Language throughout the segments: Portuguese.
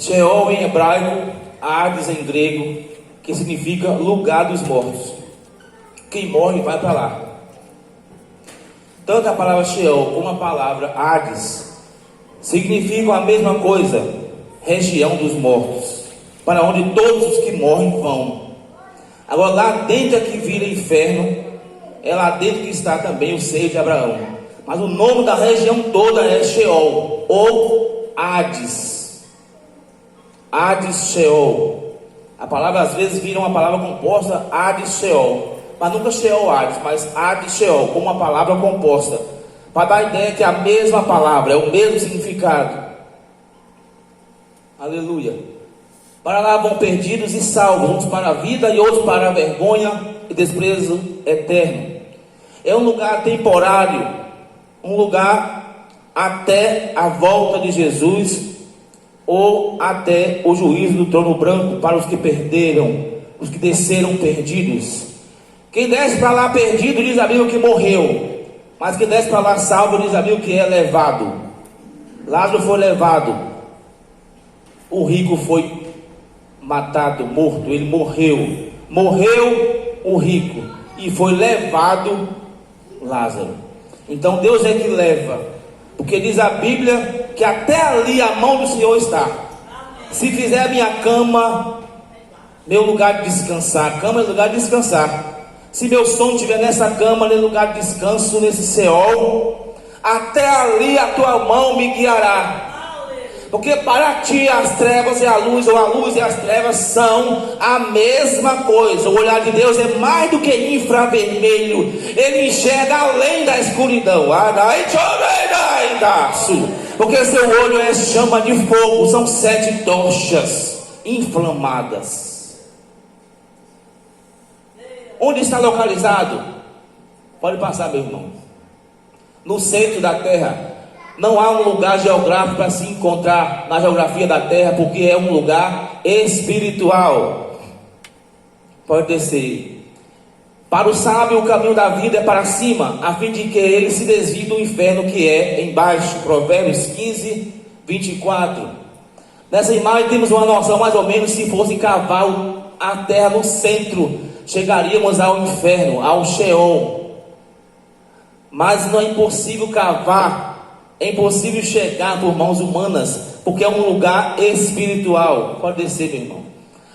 Sheol em hebraico, Hades em grego, que significa lugar dos mortos. Quem morre vai para lá. Tanto a palavra Sheol como a palavra Hades significam a mesma coisa, região dos mortos, para onde todos os que morrem vão. Agora lá dentro é que vira inferno, é lá dentro que está também o seio de Abraão. Mas o nome da região toda é Sheol ou Hades. Hades, Sheol. A palavra às vezes vira uma palavra composta, Hades, Sheol. Mas nunca Sheol, Hades, mas Hades, Sheol, como uma palavra composta. Para dar a ideia que é a mesma palavra, é o mesmo significado. Aleluia. Para lá vão perdidos e salvos, uns para a vida e outros para a vergonha e desprezo eterno. É um lugar temporário, um lugar até a volta de Jesus, ou até o juízo do trono branco para os que perderam, os que desceram perdidos. Quem desce para lá perdido diz a Bíblia que morreu, mas quem desce para lá salvo diz a Bíblia que é levado. Lázaro foi levado, o rico foi matado, morto, ele morreu o rico e foi levado Lázaro. Então Deus é que leva, porque diz a Bíblia que até ali a mão do Senhor está. Se fizer a minha cama, meu lugar de descansar, cama é lugar de descansar. Se meu sono estiver nessa cama, nesse lugar de descanso, nesse Sheol, até ali a tua mão me guiará. Porque para ti as trevas e a luz, ou a luz e as trevas são a mesma coisa. O olhar de Deus é mais do que infravermelho, ele enxerga além da escuridão. Porque seu olho é chama de fogo, são 7 tochas inflamadas. Onde está localizado? Pode passar, meu irmão. No centro da terra. Não há um lugar geográfico para se encontrar na geografia da terra, porque é um lugar espiritual. Pode descer. Para o sábio o caminho da vida é para cima, a fim de que ele se desvie do inferno que é embaixo. Provérbios 15, 24. Nessa imagem temos uma noção mais ou menos, se fosse cavar a terra no centro, chegaríamos ao inferno, ao Sheol. Mas não é impossível cavar, é impossível chegar por mãos humanas, porque é um lugar espiritual. Pode descer, meu irmão.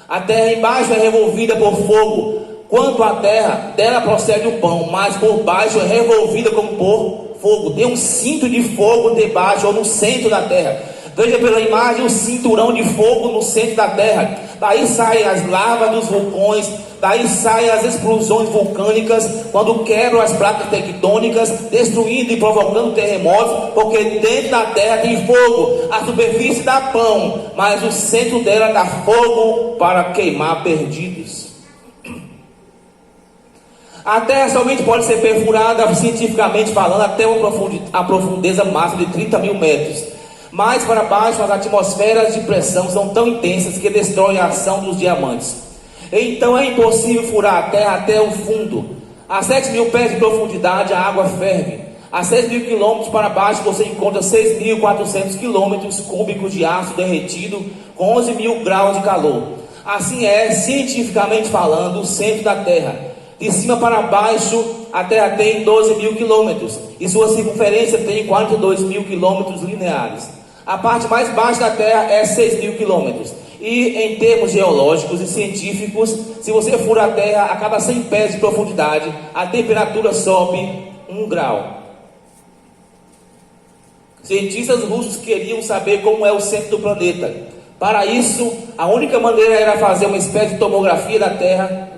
A terra embaixo é revolvida por fogo. Quanto à terra, dela procede o pão, mas por baixo é revolvida como por fogo. Tem um cinto de fogo debaixo ou no centro da terra. Veja pela imagem o cinturão de fogo no centro da terra. Daí saem as lavas dos vulcões, daí saem as explosões vulcânicas, quando quebram as placas tectônicas, destruindo e provocando terremotos, porque dentro da terra tem fogo. A superfície dá pão, mas o centro dela dá fogo para queimar perdidos. A terra somente pode ser perfurada, cientificamente falando, até a profundeza máxima de 30 mil metros. Mais para baixo, as atmosferas de pressão são tão intensas que destroem a ação dos diamantes. Então é impossível furar a terra até o fundo. A 7 mil pés de profundidade a água ferve. A 6 mil quilômetros para baixo você encontra 6.400 quilômetros cúbicos de aço derretido com 11 mil graus de calor. Assim é, cientificamente falando, o centro da terra. De cima para baixo, a terra tem 12 mil quilômetros e sua circunferência tem 42 mil quilômetros lineares. A parte mais baixa da terra é 6 mil quilômetros. E em termos geológicos e científicos, se você fura a terra a cada 100 pés de profundidade, a temperatura sobe 1 grau. Cientistas russos queriam saber como é o centro do planeta. Para isso, a única maneira era fazer uma espécie de tomografia da terra,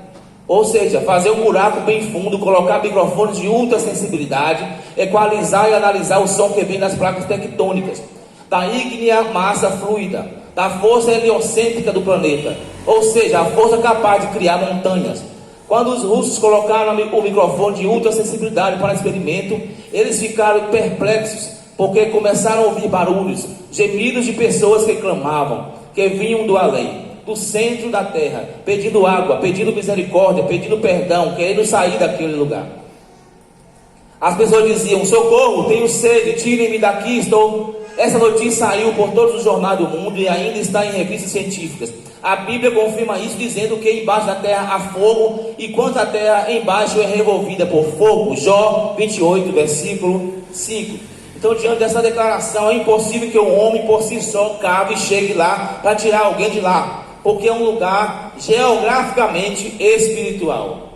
ou seja, fazer um buraco bem fundo, colocar microfones de ultra sensibilidade, equalizar e analisar o som que vem das placas tectônicas, da ígnea massa fluida, da força heliocêntrica do planeta, ou seja, a força capaz de criar montanhas. Quando os russos colocaram o microfone de ultra sensibilidade para experimento, eles ficaram perplexos, porque começaram a ouvir barulhos, gemidos de pessoas que clamavam, que vinham do além, do centro da terra, pedindo água, pedindo misericórdia, pedindo perdão, querendo sair daquele lugar. As pessoas diziam: socorro, tenho sede, tirem-me daqui, estou Essa notícia saiu por todos os jornais do mundo e ainda está em revistas científicas. A Bíblia confirma isso, dizendo que embaixo da terra há fogo, enquanto a terra embaixo é revolvida por fogo. Jó 28, versículo 5. Então, diante dessa declaração, é impossível que o homem por si só cave e chegue lá para tirar alguém de lá, porque é um lugar geograficamente espiritual.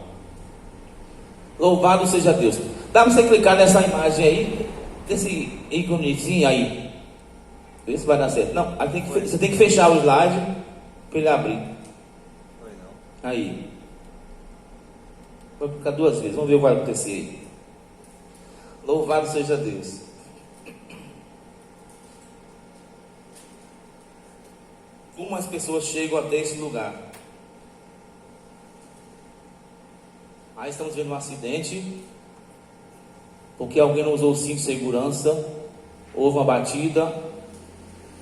Louvado seja Deus. Dá para você clicar nessa imagem aí, desse íconezinho aí, vê se vai dar certo. Não, aí você tem que fechar o slide para ele abrir. Aí vai ficar 2 vezes, vamos ver o que vai acontecer aí. Louvado seja Deus. Como as pessoas chegam até esse lugar? Aí estamos vendo um acidente, porque alguém não usou o cinto de segurança, houve uma batida,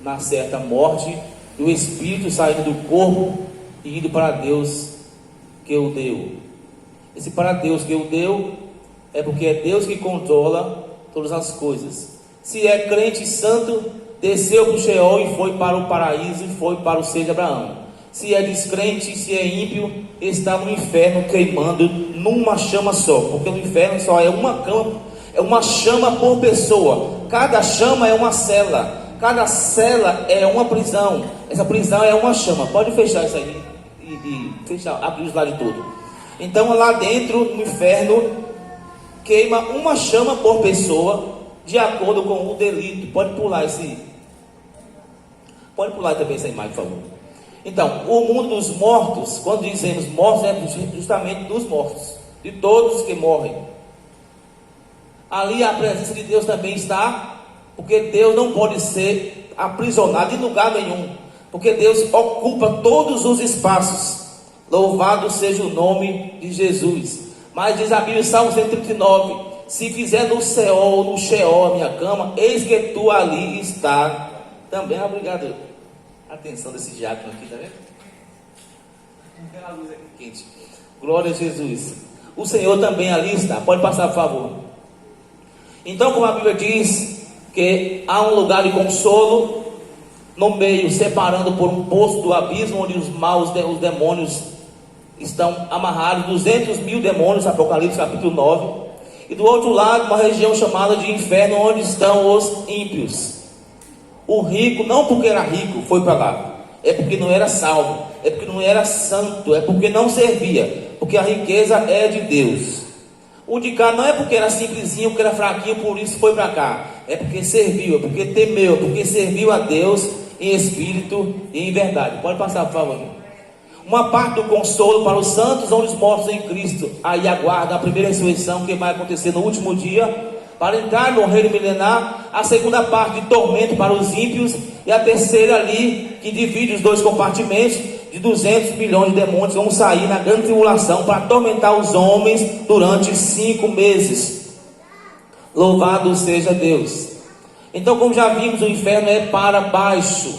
na certa morte, e o espírito saindo do corpo e indo para Deus que o deu. Esse para Deus que o deu é porque é Deus que controla todas as coisas. Se é crente santo, desceu para o Sheol e foi para o paraíso, e foi para o seio de Abraão. Se é descrente, se é ímpio, está no inferno queimando numa chama só, porque no inferno só é uma chama por pessoa. Cada chama é uma cela, cada cela é uma prisão. Essa prisão é uma chama. Pode fechar isso aí e fechar, abrir os lados todo. Então lá dentro no inferno queima uma chama por pessoa, de acordo com o delito. Pode pular também essa imagem, por favor. Então, o mundo dos mortos, quando dizemos mortos, é justamente dos mortos, de todos que morrem. Ali a presença de Deus também está, porque Deus não pode ser aprisionado em lugar nenhum, porque Deus ocupa todos os espaços. Louvado seja o nome de Jesus. Mas diz a Bíblia, Salmo 139, se fizer no Sheol, no Sheol a minha cama, eis que tu ali está também. Obrigado. Atenção desse diácono aqui, tá vendo? Tem a luz aqui quente. Glória a Jesus. O Senhor também ali está. Pode passar, por favor. Então, como a Bíblia diz que há um lugar de consolo no meio, separando por um poço do abismo, onde os maus, os demônios estão amarrados, 200.000 demônios, Apocalipse capítulo 9. E do outro lado, uma região chamada de inferno, onde estão os ímpios. O rico, não porque era rico, foi para lá, é porque não era salvo, é porque não era santo, é porque não servia, porque a riqueza é de Deus. O de cá não é porque era simplesinho, porque era fraquinho, por isso foi para cá, é porque serviu, é porque temeu, é porque serviu a Deus em espírito e em verdade. Pode passar, por favor. Uma parte do consolo para os santos, onde os mortos em Cristo aí aguardam a primeira ressurreição, que vai acontecer no último dia, para entrar no reino milenar. A segunda parte de tormento para os ímpios, e a terceira ali, que divide os 2 compartimentos, de 200 milhões de demônios vão sair na grande tribulação para atormentar os homens durante 5 meses. Louvado seja Deus. Então, como já vimos, o inferno é para baixo.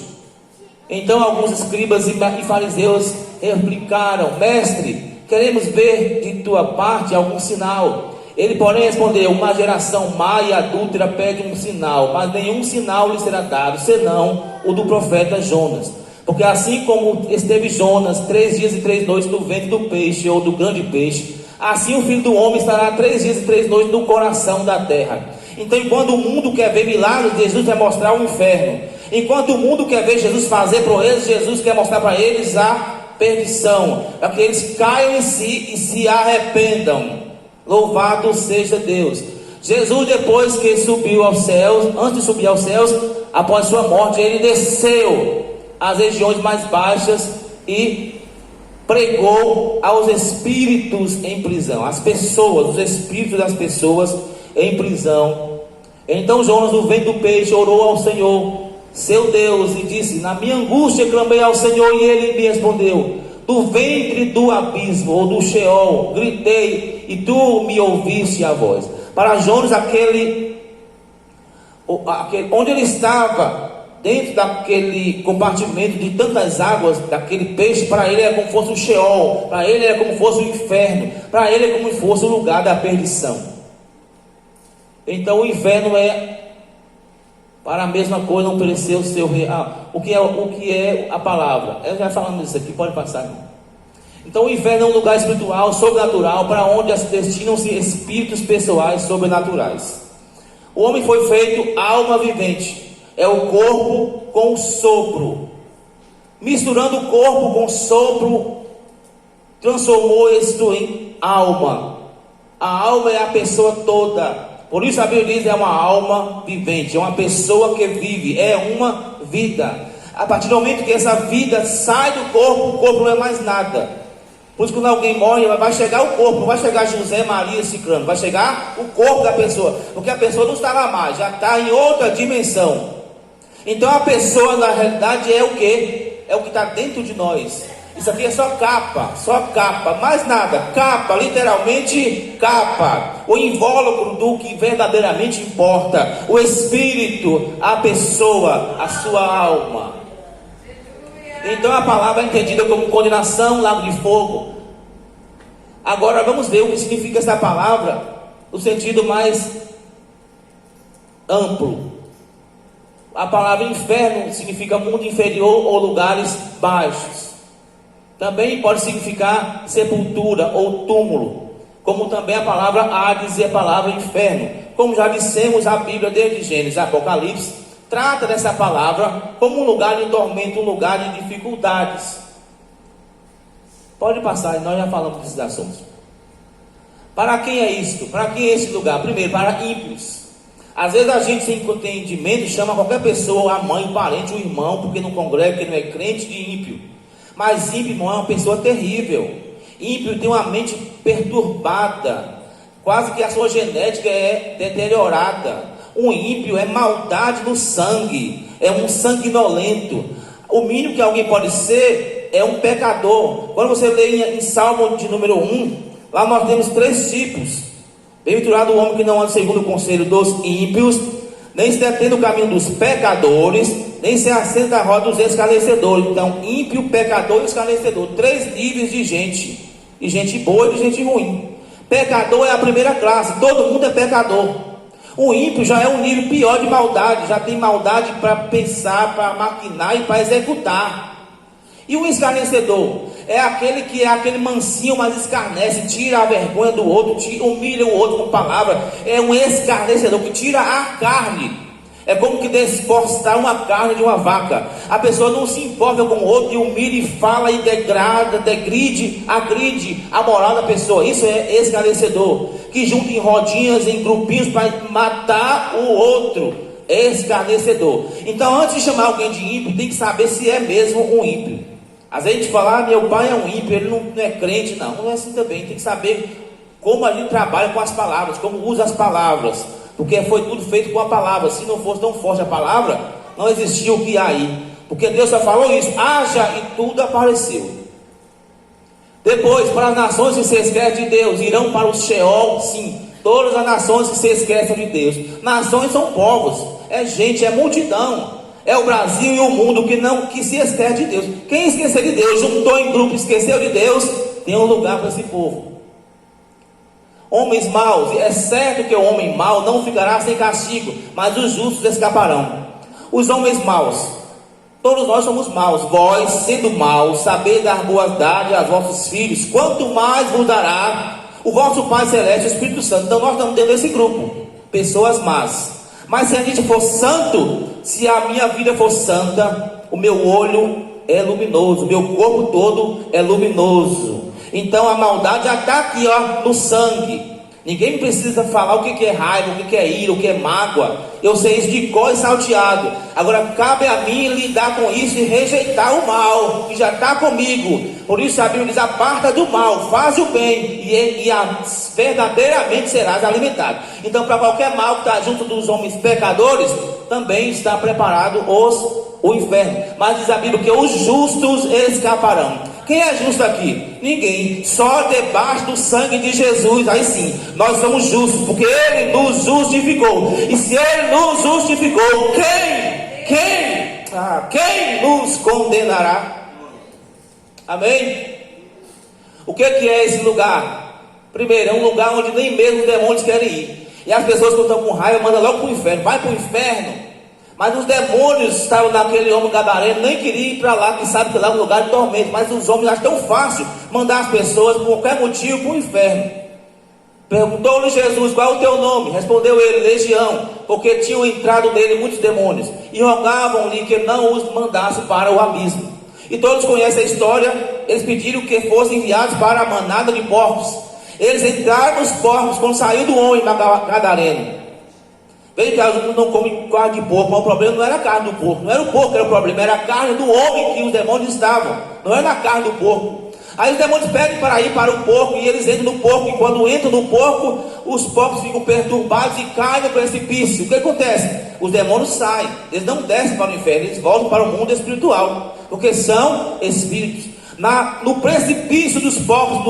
Então alguns escribas e fariseus replicaram: mestre, queremos ver de tua parte algum sinal. Ele, porém, respondeu: uma geração má e adúltera pede um sinal, mas nenhum sinal lhe será dado, senão o do profeta Jonas. Porque assim como esteve Jonas 3 dias e 3 noites no ventre do peixe, ou do grande peixe, assim o Filho do Homem estará 3 dias e 3 noites no coração da terra. Então, enquanto o mundo quer ver milagres, Jesus vai mostrar o inferno. Enquanto o mundo quer ver Jesus fazer proezas, Jesus quer mostrar para eles a perdição, para que eles caiam em si e se arrependam. Louvado seja Deus. Jesus, depois que subiu aos céus, antes de subir aos céus, após sua morte, ele desceu às regiões mais baixas e pregou aos espíritos em prisão, as pessoas, os espíritos das pessoas em prisão. Então Jonas, no ventre do peixe, orou ao Senhor, seu Deus, e disse: na minha angústia clamei ao Senhor, e ele me respondeu. Do ventre do abismo, ou do Sheol, gritei, e tu me ouviste a voz. Para Jonas, aquele onde ele estava, dentro daquele compartimento de tantas águas, daquele peixe, para ele era como fosse o Sheol, para ele era como fosse o inferno, para ele é como fosse o lugar da perdição. Então o inferno é Para a mesma coisa não pereceu o seu real. O que é a palavra? Eu já falando isso aqui, pode passar, irmão. Então o inferno é um lugar espiritual, sobrenatural, para onde destinam-se espíritos pessoais sobrenaturais. O homem foi feito alma vivente. É o corpo com o sopro. Misturando o corpo com o sopro, transformou isto em alma. A alma é a pessoa toda. Por isso a Bíblia diz: é uma alma vivente, é uma pessoa que vive, é uma vida. A partir do momento que essa vida sai do corpo, o corpo não é mais nada. Por isso quando alguém morre, vai chegar o corpo, não vai chegar José, Maria, Cicrano, vai chegar o corpo da pessoa, porque a pessoa não estava mais, já está em outra dimensão. Então a pessoa na realidade é o que? É o que está dentro de nós. Isso aqui é só capa, mais nada, capa, literalmente capa, o invólucro do que verdadeiramente importa, o espírito, a pessoa, a sua alma. Então a palavra é entendida como condenação, lago de fogo. Agora vamos ver o que significa essa palavra no sentido mais amplo. A palavra inferno significa mundo inferior ou lugares baixos. Também pode significar sepultura ou túmulo, como também a palavra Hades e a palavra inferno. Como já dissemos, a Bíblia desde Gênesis a Apocalipse trata dessa palavra como um lugar de tormento, um lugar de dificuldades. Pode passar, nós já falamos desses assuntos. Para quem é isto? Para quem é esse lugar? Primeiro, para ímpios. Às vezes a gente sem entendimento chama qualquer pessoa, a mãe, o parente, o irmão, porque não congrega, porque não é crente, de ímpio. Mas ímpio, irmão, é uma pessoa terrível. Ímpio tem uma mente perturbada, quase que a sua genética é deteriorada. Um ímpio é maldade no sangue, é um sanguinolento. O mínimo que alguém pode ser é um pecador. Quando você lê em Salmo de número 1, lá nós temos 3 tipos. Bem-aventurado o homem que não anda segundo o conselho dos ímpios, nem se detém no caminho dos pecadores, nem se assenta na roda dos escarnecedores. Então, ímpio, pecador e escarnecedor. 3 níveis de gente. De gente boa e de gente ruim. Pecador é a primeira classe. Todo mundo é pecador. O ímpio já é um nível pior de maldade. Já tem maldade para pensar, para maquinar e para executar. E o escarnecedor é aquele que é aquele mansinho, mas escarnece, tira a vergonha do outro, humilha o outro com palavra. É um escarnecedor que tira a carne. É como que despostar uma carne de uma vaca. A pessoa não se importa com o outro e humilha e fala e degrada, degride, agride a moral da pessoa. Isso é escarnecedor, que junta em rodinhas, em grupinhos para matar o outro. Escarnecedor. Então, antes de chamar alguém de ímpio, tem que saber se é mesmo um ímpio. Às vezes a gente fala: meu pai é um ímpio, ele não é crente. Não é assim também. Tem que saber como a gente trabalha com as palavras, como usa as palavras. Porque foi tudo feito com a palavra. Se não fosse tão forte a palavra, não existia o que há aí. Porque Deus só falou isso: haja, e tudo apareceu. Depois, para as nações que se esquecem de Deus, irão para o Sheol. Sim, todas as nações que se esquecem de Deus. Nações são povos, é gente, é multidão. É o Brasil e o mundo que se esquece de Deus. Quem esqueceu de Deus, juntou em grupo, esqueceu de Deus, tem um lugar para esse povo. Homens maus, é certo que o homem mau não ficará sem castigo, mas os justos escaparão. Os homens maus, todos nós somos maus. Vós, sendo maus, sabeis dar boas dádivas aos vossos filhos, quanto mais vos dará o vosso Pai Celeste, o Espírito Santo. Então nós estamos dentro desse grupo, pessoas más. Mas se a gente for santo, se a minha vida for santa, o meu olho é luminoso, o meu corpo todo é luminoso. Então a maldade já está aqui, no sangue. Ninguém precisa falar o que é raiva, o que é ira, o que é mágoa. Eu sei isso de cor e salteado. Agora cabe a mim lidar com isso e rejeitar o mal que já está comigo. Por isso a Bíblia diz: aparta do mal, faz o bem, e verdadeiramente serás alimentado. Então, para qualquer mal que está junto dos homens pecadores, também está preparado o inferno. Mas diz a Bíblia que os justos escaparão. Quem é justo aqui? Ninguém. Só debaixo do sangue de Jesus. Aí sim, nós somos justos, porque Ele nos justificou. E se Ele nos justificou, quem nos condenará? Amém? O que é esse lugar? Primeiro, é um lugar onde nem mesmo os demônios querem ir. E as pessoas que estão com raiva mandam logo para o inferno. Vai para o inferno. Mas os demônios estavam naquele homem gadareno, nem queriam ir para lá, que sabe que lá é um lugar de tormento. Mas os homens acham tão fácil mandar as pessoas, por qualquer motivo, para o inferno. Perguntou-lhe Jesus: qual é o teu nome? Respondeu ele: Legião, porque tinham entrado nele muitos demônios, e rogavam-lhe que não os mandasse para o abismo. E todos conhecem a história. Eles pediram que fossem enviados para a manada de porcos. Eles entraram nos porcos quando saiu do homem gadareno. Veja que alguns não comem carne de porco, mas o problema não era a carne do porco, não era o porco que era o problema, era a carne do homem que os demônios estavam, não era a carne do porco. Aí os demônios pedem para ir para o porco, e eles entram no porco, e quando entram no porco, os porcos ficam perturbados e caem no precipício. O que acontece? Os demônios saem, eles não descem para o inferno, eles voltam para o mundo espiritual, porque são espíritos. No precipício dos porcos,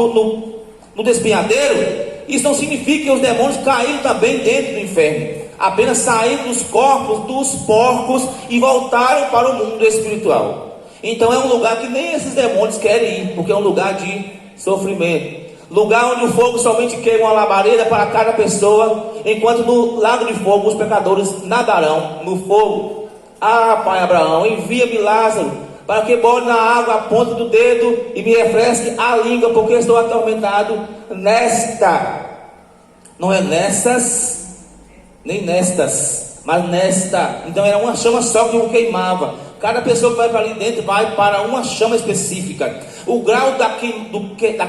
no despenhadeiro, isso não significa que os demônios caíram também dentro do inferno. Apenas saíram dos corpos dos porcos e voltaram para o mundo espiritual. Então é um lugar que nem esses demônios querem ir, porque é um lugar de sofrimento. Lugar onde o fogo somente queima uma labareda para cada pessoa, enquanto no lago de fogo os pecadores nadarão no fogo. Ah, Pai Abraão, envia-me Lázaro, para que bole na água a ponta do dedo e me refresque a língua, porque estou atormentado nesta. Não é nessas, nem nestas, mas nesta. Então era uma chama só que o queimava. Cada pessoa que vai para ali dentro vai para uma chama específica. O grau da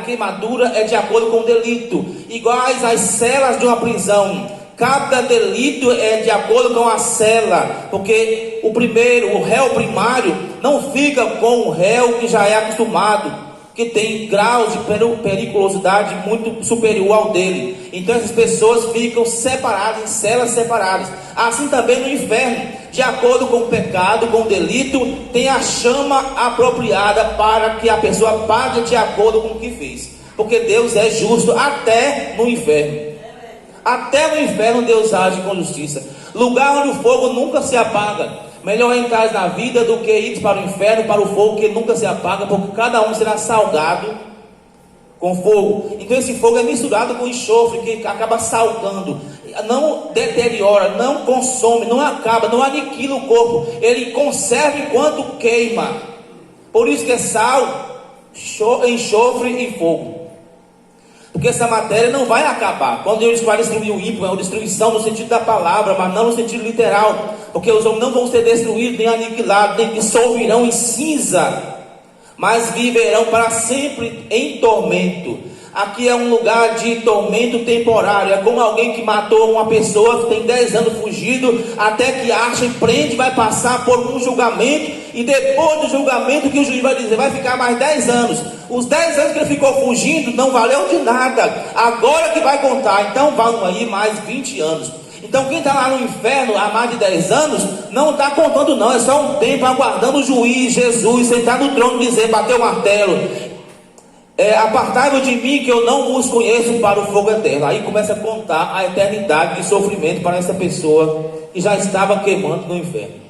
queimadura é de acordo com o delito, iguais às celas de uma prisão. Cada delito é de acordo com a cela, porque o réu primário não fica com o réu que já é acostumado, que tem graus de periculosidade muito superior ao dele. Então essas pessoas ficam separadas, em celas separadas. Assim também no inferno, de acordo com o pecado, com o delito, tem a chama apropriada para que a pessoa pague de acordo com o que fez, porque Deus é justo até no inferno. Até no inferno Deus age com justiça. Lugar onde o fogo nunca se apaga. Melhor entrar na vida do que ir para o inferno, para o fogo que nunca se apaga, porque cada um será salgado com fogo. Então esse fogo é misturado com enxofre, que acaba salgando. Não deteriora, não consome, não acaba, não aniquila o corpo. Ele conserva enquanto queima. Por isso que é sal, enxofre e fogo. Porque essa matéria não vai acabar. Quando Deus vai destruir o ímpio, é uma destruição no sentido da palavra, mas não no sentido literal. Porque os homens não vão ser destruídos, nem aniquilados, nem dissolverão em cinza, mas viverão para sempre em tormento. Aqui é um lugar de tormento temporário. É como alguém que matou uma pessoa, que tem 10 anos fugido, até que acha e prende, vai passar por um julgamento, e depois do julgamento que o juiz vai dizer, vai ficar mais 10 anos. Os 10 anos que ele ficou fugindo não valeu de nada, agora que vai contar. Então vão aí mais 20 anos. Então quem está lá no inferno há mais de 10 anos, não está contando não, é só um tempo aguardando o juiz, Jesus, sentar no trono e dizer, bater o martelo, apartai-vos de mim que eu não vos conheço, para o fogo eterno. Aí começa a contar a eternidade de sofrimento para essa pessoa que já estava queimando no inferno.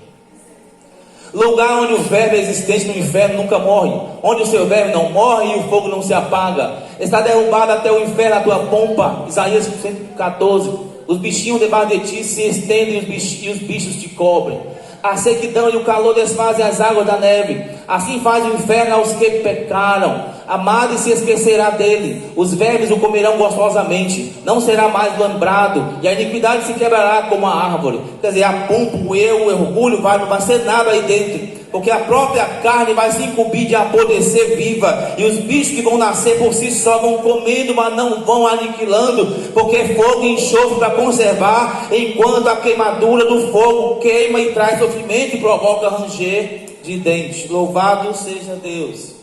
Lugar onde o verbo existente no inferno nunca morre, onde o seu verbo não morre e o fogo não se apaga. Está derrubado até o inferno a tua pompa. Isaías 114. Os bichinhos debaixo de ti se estendem e os bichos te cobrem. A sequidão e o calor desfazem as águas da neve. Assim faz o inferno aos que pecaram. Amado, e se esquecerá dele. Os vermes o comerão gostosamente. Não será mais lembrado. E a iniquidade se quebrará como a árvore. Quer dizer, a pompa, o eu, o orgulho, não vai ser nada aí dentro. Porque a própria carne vai se incumbir de apodrecer viva. E os bichos que vão nascer por si só vão comendo, mas não vão aniquilando. Porque fogo e enxofre para conservar. Enquanto a queimadura do fogo queima e traz sofrimento e provoca ranger de dentes. Louvado seja Deus.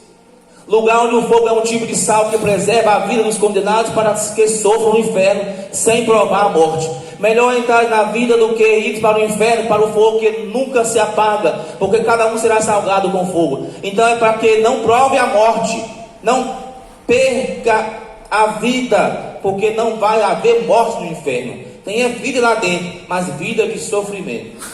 Lugar onde o fogo é um tipo de sal que preserva a vida dos condenados para que sofram no inferno sem provar a morte. Melhor entrar na vida do que ir para o inferno, para o fogo que nunca se apaga, porque cada um será salgado com fogo. Então é para que não prove a morte, não perca a vida, porque não vai haver morte no inferno. Tem vida lá dentro, mas vida de sofrimento.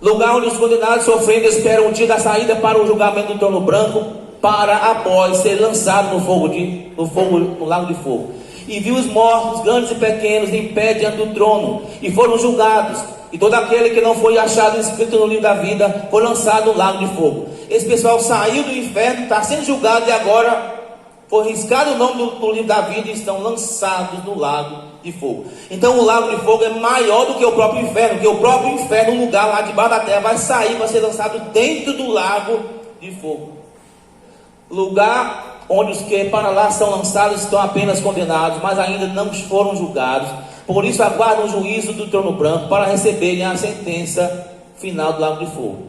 Lugar onde os condenados sofrendo esperam o dia da saída para o julgamento do trono branco, para após ser lançado no lago de fogo. E viu os mortos, grandes e pequenos, em pé diante do trono, e foram julgados. e todo aquele que não foi achado escrito no livro da vida foi lançado no lago de fogo. Esse pessoal saiu do inferno, está sendo julgado e agora foi riscado o nome do livro da vida e estão lançados no lago de fogo. Então o lago de fogo é maior do que o próprio inferno, porque o próprio inferno, um lugar lá debaixo da terra, vai sair para ser lançado dentro do lago de fogo. Lugar onde os que para lá são lançados estão apenas condenados, mas ainda não foram julgados. Por isso aguardam o juízo do trono branco para receberem a sentença final do lago de fogo.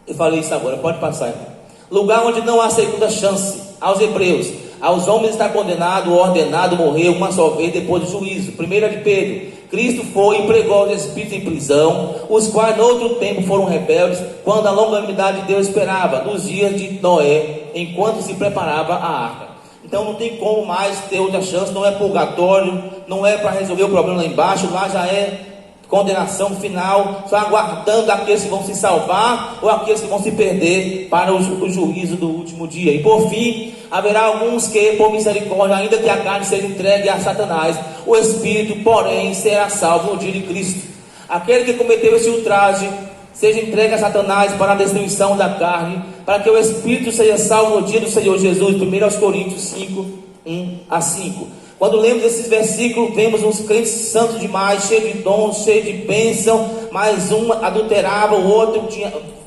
Eu falei isso agora, pode passar, irmão. Lugar onde não há segunda chance. Aos hebreus, aos homens está condenado ou ordenado morrer uma só vez depois do juízo. 1 de Pedro: Cristo foi e pregou aos espíritos em prisão, os quais no outro tempo foram rebeldes, quando a longanimidade de Deus esperava, nos dias de Noé, enquanto se preparava a arca. Então não tem como mais ter outra chance, não é purgatório, não é para resolver o problema lá embaixo, lá já é condenação final, só aguardando aqueles que vão se salvar ou aqueles que vão se perder para o juízo do último dia. E por fim, haverá alguns que, por misericórdia, ainda que a carne seja entregue a Satanás, o espírito, porém, será salvo no dia de Cristo. Aquele que cometeu esse ultraje seja entregue a Satanás para a destruição da carne, para que o espírito seja salvo no dia do Senhor Jesus. 1 Coríntios 5, 1-5. Quando lemos esses versículos, vemos uns crentes santos demais, cheios de dons, cheios de bênção, mas um adulterava, o outro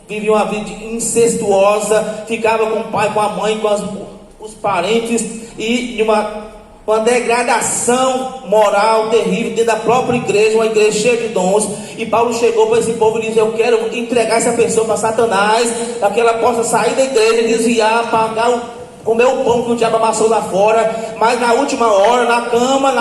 vivia uma vida incestuosa, ficava com o pai, com a mãe, com os parentes, e uma degradação moral terrível dentro da própria igreja, uma igreja cheia de dons. E Paulo chegou para esse povo e disse: eu quero entregar essa pessoa para Satanás, para que ela possa sair da igreja, desviar, pagar comer o pão que o diabo amassou lá fora, mas na última hora, na cama,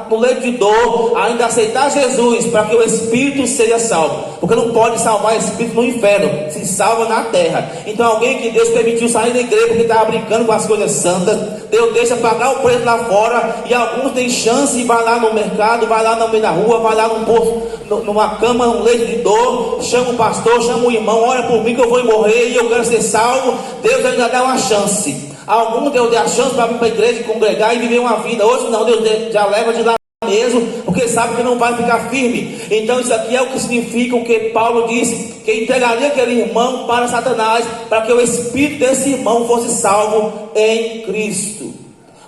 no leito de dor, ainda aceitar Jesus, para que o espírito seja salvo, porque não pode salvar espírito no inferno, se salva na terra. Então alguém que Deus permitiu sair da igreja porque estava brincando com as coisas santas, Deus deixa pagar o preço lá fora, e alguns têm chance e vai lá no mercado, vai lá no meio da rua, vai lá num posto, numa cama, num leito de dor, chama o pastor, chama o irmão, ora por mim que eu vou morrer e eu quero ser salvo. Deus ainda dá uma chance. Alguns Deus deu a chance para vir para a igreja e congregar e viver uma vida. Hoje não, Deus já leva de lá mesmo, porque sabe que não vai ficar firme. Então isso aqui é o que significa o que Paulo disse, que entregaria aquele irmão para Satanás, para que o espírito desse irmão fosse salvo em Cristo.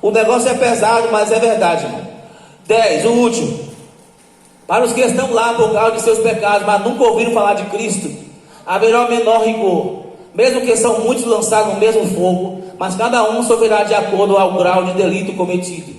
O negócio é pesado, mas é verdade, irmão. 10, o último. Para os que estão lá por causa de seus pecados, mas nunca ouviram falar de Cristo, haverá o menor rigor, mesmo que são muitos lançados no mesmo fogo, mas cada um sofrerá de acordo ao grau de delito cometido.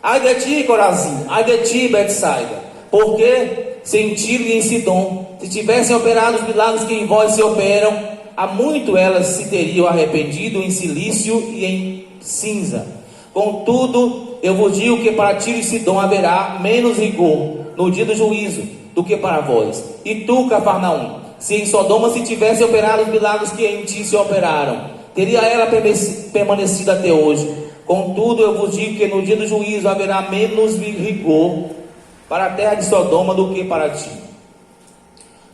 Ai de ti, Corazim, ai de ti, Betsaida, porque se em Tiro e em Sidom se tivessem operado os milagres que em vós se operam, há muito elas se teriam arrependido em silício e em cinza. Contudo, eu vos digo que para Tiro e Sidom haverá menos rigor no dia do juízo do que para vós. E tu, Cafarnaum, se em Sodoma se tivesse operado os milagres que em ti se operaram, teria ela permanecido até hoje. Contudo, eu vos digo que no dia do juízo haverá menos rigor para a terra de Sodoma do que para ti.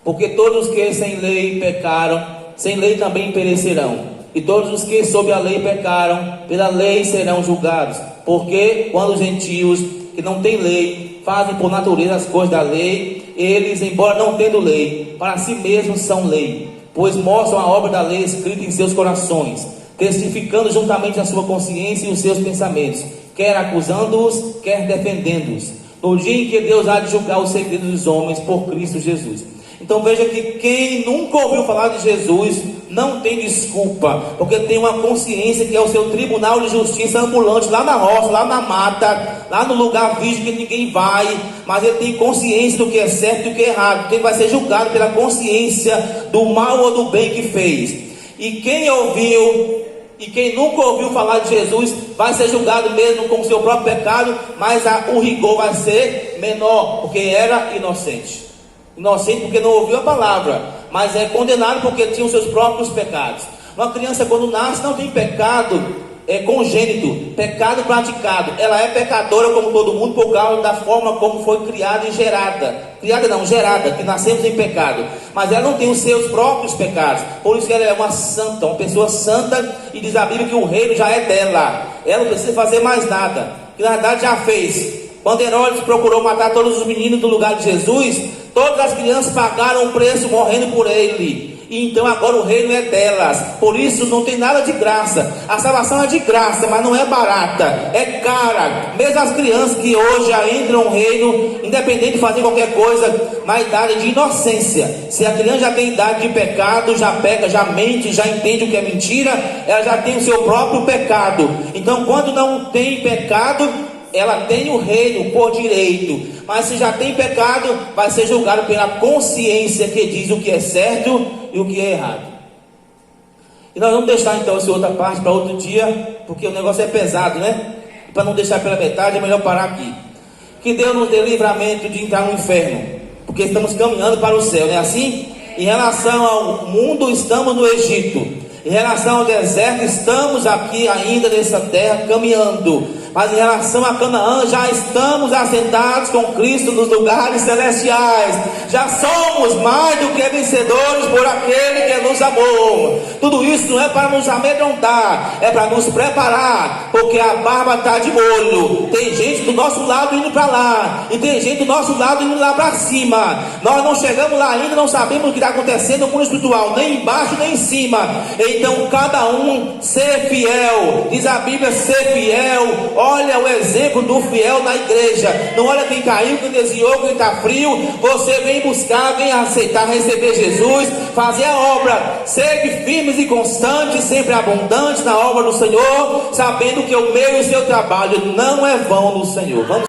Porque todos os que sem lei pecaram, sem lei também perecerão. E todos os que sob a lei pecaram, pela lei serão julgados. Porque quando os gentios que não têm lei fazem por natureza as coisas da lei, eles, embora não tendo lei, para si mesmos são lei, pois mostram a obra da lei escrita em seus corações, testificando juntamente a sua consciência e os seus pensamentos, quer acusando-os, quer defendendo-os, no dia em que Deus há de julgar os segredos dos homens por Cristo Jesus. Então veja que quem nunca ouviu falar de Jesus não tem desculpa, porque tem uma consciência que é o seu tribunal de justiça ambulante, lá na roça, lá na mata, lá no lugar virgem que ninguém vai, mas ele tem consciência do que é certo e do que é errado, porque ele vai ser julgado pela consciência do mal ou do bem que fez. E quem ouviu e quem nunca ouviu falar de Jesus vai ser julgado mesmo com o seu próprio pecado, mas o rigor vai ser menor, porque era inocente. Inocente porque não ouviu a palavra, mas é condenado porque tinha os seus próprios pecados. Uma criança quando nasce não tem pecado congênito, pecado praticado. Ela é pecadora como todo mundo por causa da forma como foi criada e gerada. Criada não, gerada, que nascemos em pecado. Mas ela não tem os seus próprios pecados. Por isso que ela é uma santa, uma pessoa santa. E diz a Bíblia que o reino já é dela. Ela não precisa fazer mais nada, que na verdade já fez. Quando Herodes procurou matar todos os meninos do lugar de Jesus, Todas as crianças pagaram o preço morrendo por ele. E então agora o reino é delas. Por isso não tem nada de graça. A salvação é de graça, mas não é barata, é cara. Mesmo as crianças que hoje já entram no reino, independente de fazer qualquer coisa, na idade de inocência. Se a criança já tem idade de pecado, já peca, já mente, já entende o que é mentira, ela já tem o seu próprio pecado. Então quando não tem pecado, ela tem o reino por direito. Mas se já tem pecado, vai ser julgado pela consciência que diz o que é certo e o que é errado. E nós vamos deixar então essa outra parte para outro dia, porque o negócio é pesado, né? Para não deixar pela metade, é melhor parar aqui. Que Deus nos dê livramento de entrar no inferno, porque estamos caminhando para o céu, não é assim? Em relação ao mundo, estamos no Egito. Em relação ao deserto, estamos aqui ainda nessa terra caminhando. Mas em relação a Canaã, já estamos assentados com Cristo nos lugares celestiais. Já somos mais do que vencedores por aquele que nos amou. Tudo isso não é para nos amedrontar, é para nos preparar, porque a barba está de molho. Tem gente do nosso lado indo para lá, e tem gente do nosso lado indo lá para cima. Nós não chegamos lá ainda, não sabemos o que está acontecendo no mundo espiritual, nem embaixo nem em cima. Então cada um ser fiel, diz a Bíblia, ser fiel. Olha o exemplo do fiel na igreja. Não olha quem caiu, quem desviou, quem está frio. Você vem buscar, vem aceitar, receber Jesus, fazer a obra. Segue firmes e constantes, sempre abundantes na obra do Senhor, sabendo que o meu e o seu trabalho não é vão no Senhor. Vamos